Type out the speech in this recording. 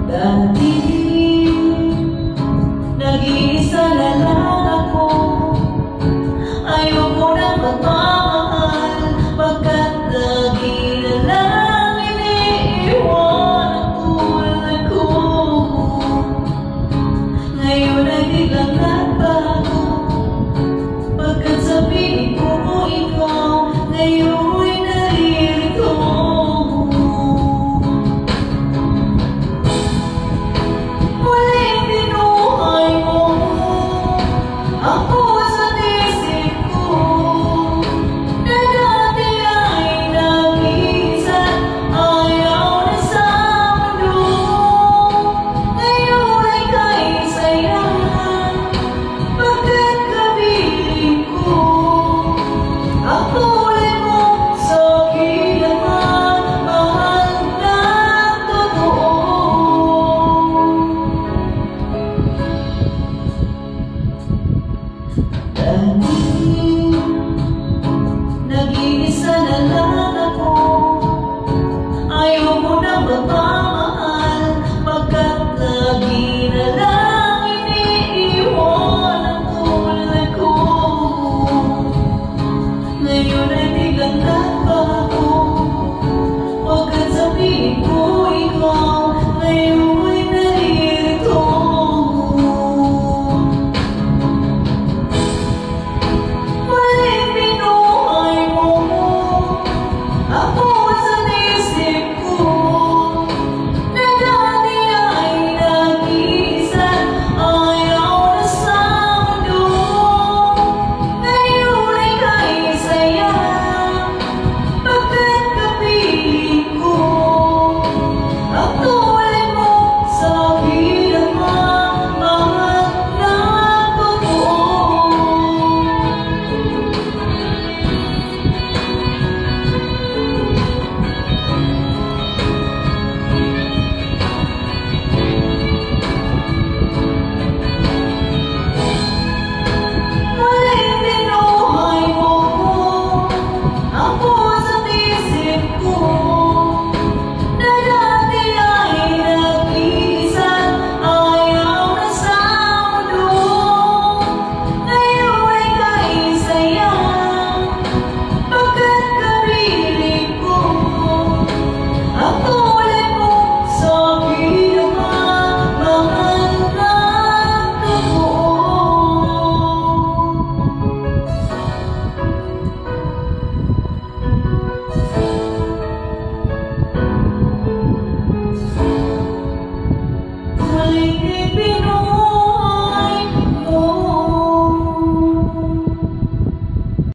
Dati nag-iisa na lang ako. Ayoko na magmamahal, pagkat lagi na lang iniiwan ang tulad ko. Ngayon ay biglang nagbago, pagkat sa piling ko ikaw ngayon ay naririto. Muling binuhay mo ang puso't isip ko, na dati ay nag-iisa't ayaw na sa mundo. Ngayon ay kaisa-saya, pagkat kapiling ko ang tulad mo sa akin ang mahal ng totoo. Dati nag-iisa na lang ako. Ayaw mo na magmamahal, pagkat lagi na lang iniiwan ang tulad ko. Ngayon ay biglang nagbago, pagkat sa piling ko ikaw ngayon ay naririto. Muling binuhay mo ang puso't isip ko, na dati ay nag-iisa't ayaw na sa mundo. Ngayon ay kaisa-saya, pagkat kapiling ko ang tulad mo sa akin ang mahal ng totoo. Muling binuhay mo ang puso't isip ko, na dati ay nag-iisa't ayaw na sa mundo. Ngayon ay kaisa-saya, pagkat kapiling ko ang tulad mo sa akin ang mahal ng totoo. Muling ibinuhay